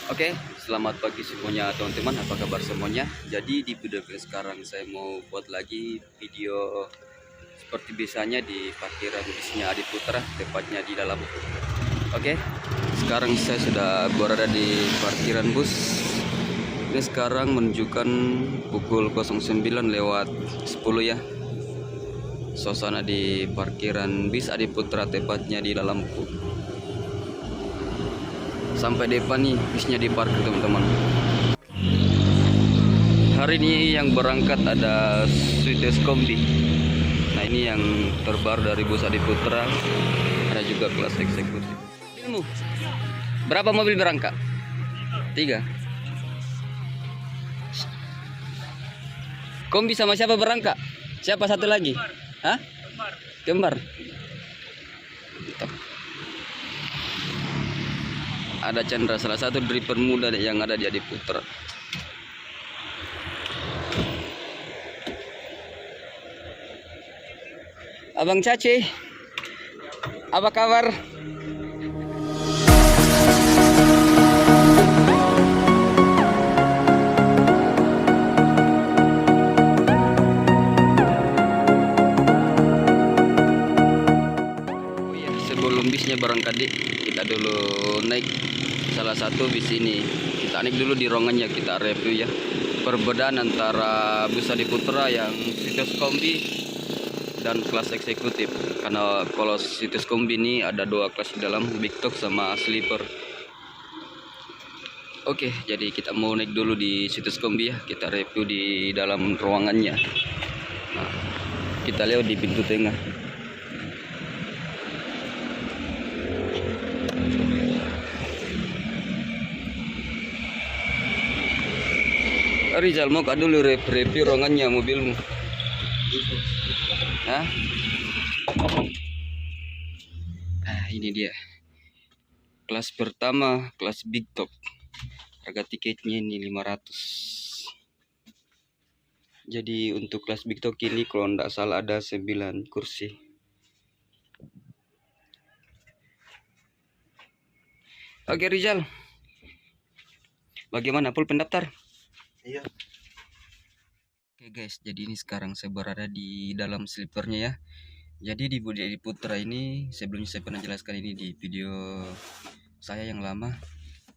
Oke, selamat pagi semuanya teman-teman. Apa kabar semuanya? Jadi di video kali sekarang saya mau buat lagi video seperti biasanya di parkiran bisnya Adi Putra, tepatnya di dalam. Oke, sekarang saya sudah berada di parkiran bus. Ini sekarang menunjukkan pukul 09 lewat 10 ya. Suasana di parkiran bis Adi Putra, tepatnya di dalam. Sampai depan nih bisnya diparkir teman-teman. Hari ini yang berangkat ada Sweetest Kombi. Nah ini yang terbaru dari bus Adi Putra. Ada juga kelas eksekutif. Ilmu berapa mobil berangkat? 3. Kombi sama siapa berangkat? Siapa satu lagi? Hah? Kembar. Ada Chandra, salah satu driver muda yang ada di Adi Putra. Abang Caci, apa kabar? Oh iya, sebelum bisnya berangkat kita dulu naik salah satu bis ini. Kita naik dulu di ruangannya, kita review ya perbedaan antara bus Adi Putra yang Sweetest Kombi dan kelas eksekutif. Karena kalau Sweetest Kombi ini ada 2 kelas di dalam, Big Talk sama Sleeper. Oke, jadi kita mau naik dulu di Sweetest Kombi ya, kita review di dalam ruangannya. Nah, kita lihat di pintu tengah. Rizal, mau dulu review ruangannya mobilmu. Hah? Nah, ini dia. Kelas pertama, kelas Big Top. Harga tiketnya ini 500. Jadi untuk kelas Big Top ini kalau tidak salah ada 9 kursi. Oke Rizal, bagaimana full pendaftar? Iya. Oke guys, jadi ini sekarang saya berada di dalam sleepernya ya. Jadi di Budi Adi Putra ini sebelumnya saya pernah jelaskan ini di video saya yang lama.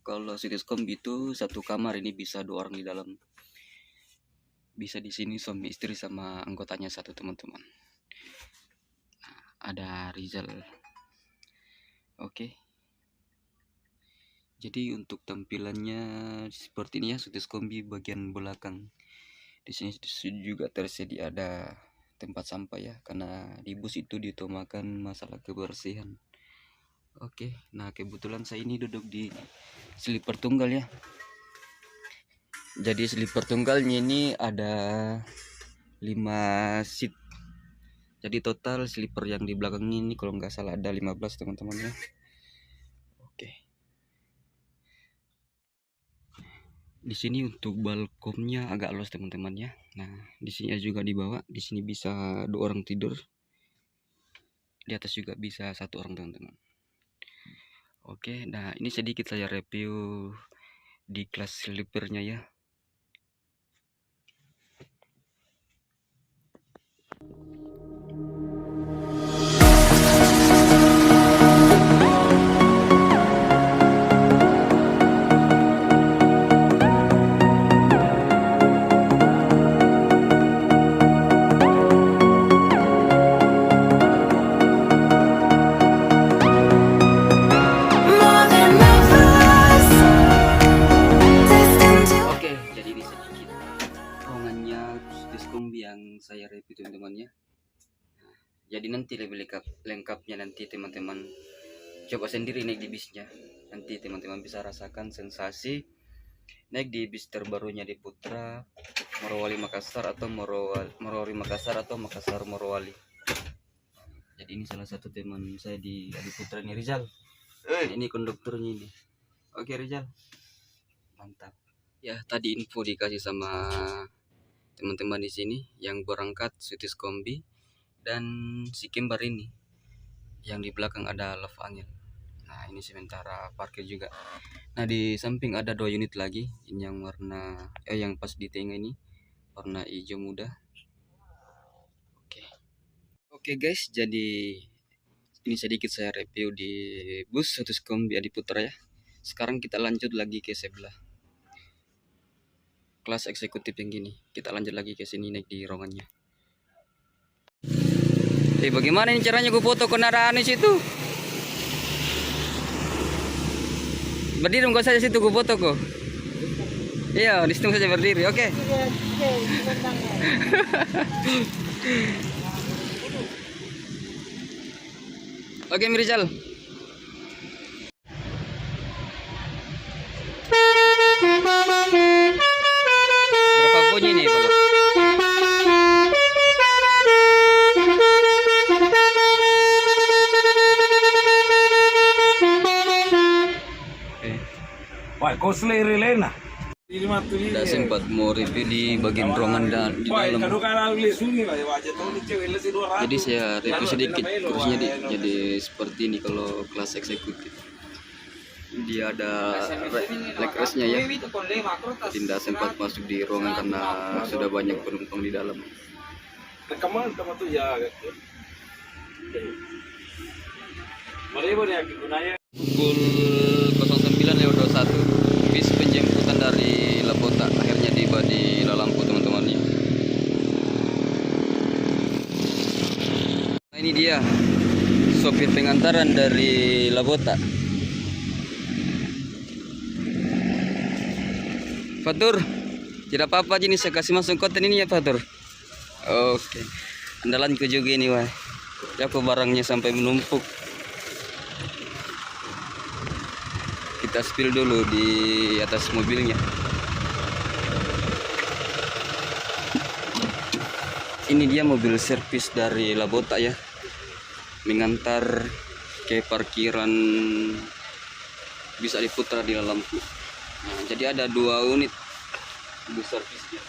Kalau Sweetest Kombi itu satu kamar, ini bisa 2 orang di dalam. Bisa di sini suami istri sama anggotanya satu teman-teman. Nah, ada Rizal. Oke. Jadi untuk tampilannya seperti ini ya, Sweetest Kombi bagian belakang. Di sini juga tersedia ada tempat sampah ya, karena di bus itu diutamakan masalah kebersihan. Oke, nah kebetulan saya ini duduk di sleeper tunggal ya. Jadi sleeper tunggalnya ini ada 5 seat. Jadi total sleeper yang di belakang ini kalau nggak salah ada 15 teman-teman ya. Oke. Di sini untuk balkonnya agak luas teman-teman ya. Nah, di sini juga di bawah, di sini bisa 2 orang tidur. Di atas juga bisa 1 orang teman-teman. Oke, nah ini sedikit saya review di kelas sleepernya ya. Yang saya review teman-teman ya. Jadi nanti lebih lengkapnya nanti teman-teman coba sendiri naik di bisnya. Nanti teman-teman bisa rasakan sensasi naik di bis terbarunya di Putra, Morowali Makassar atau Morowali Makassar atau Makassar Morowali. Jadi ini salah satu teman saya di Adi Putra ini, Rizal. Ini konduktornya ini. Oke Rizal, mantap. Ya tadi info dikasih sama teman-teman di sini yang berangkat Sweetest Kombi dan si Kembar ini yang di belakang ada Love Angel. Nah, ini sementara parkir juga. Nah, di samping ada 2 unit lagi. Ini yang warna yang pas di tengah ini warna hijau muda. Oke. Oke guys, jadi ini sedikit saya review di bus 100 kombi Adiputra ya. Sekarang kita lanjut lagi ke sebelah kelas eksekutif yang gini. Kita lanjut lagi ke sini naik di ruangannya. Bagaimana ini caranya gue foto kendaraan di situ? Berdiri enggak saja situ gue foto kok. Iya, di situ saja berdiri. Oke. Oke, Mirizal. Berapa bunyi nih, Pak? Wah, kau selera Lena. Tidak sempat mau review di bagian ruangan dan di dalam. Jadi saya review sedikit kursinya jadi seperti ini kalau kelas eksekutif. Dia ada leg restnya ya. Tidak sempat masuk di ruangan karena sudah banyak penumpang di dalam. Pukul 09.21 bis penjemputan dari Labota akhirnya tiba di Lalampu teman-teman ya. Nah, ini dia sopir pengantaran dari Labota. Fatur, tidak apa-apa jenis saya kasih masuk konten ini ya Fatur. Oke, andalanku juga ini wah. Ya aku barangnya sampai menumpuk. Kita spill dulu di atas mobilnya. Ini dia mobil servis dari Labota ya, mengantar ke parkiran bis Adiputra di Lalampu. Nah, jadi ada 2 unit bus servisnya.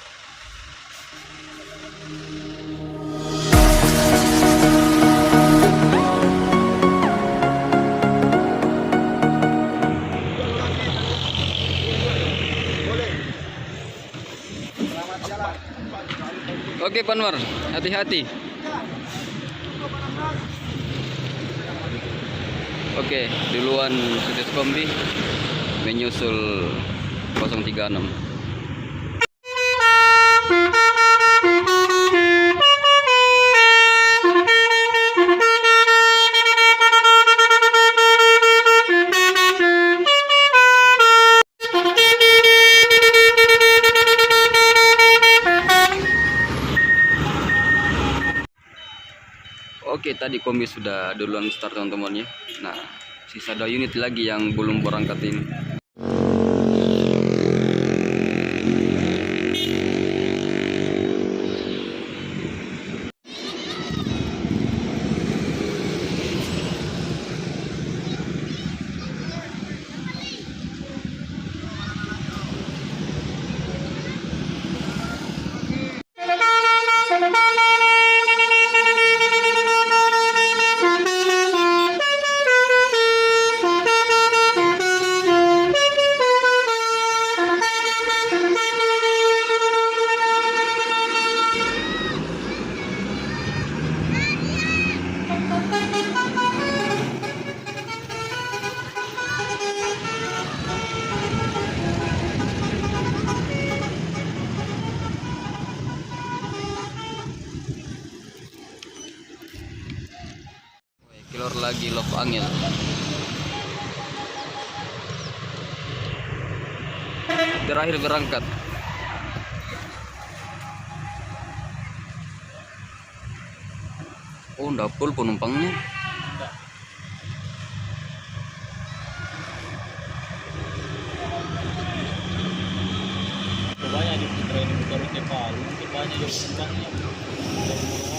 Oke Panwar, hati-hati. Oke, duluan Sudut Kombi menyusul 036. Oke, tadi kombi sudah duluan start teman-teman ya. Nah, sisa 2 unit lagi yang belum berangkat ini. Kilor lagi lop angin. Terakhir berangkat. Oh, udah full penumpangnya. Banyak di Putra ini baru ke Palu, banyak yang penumpangnya.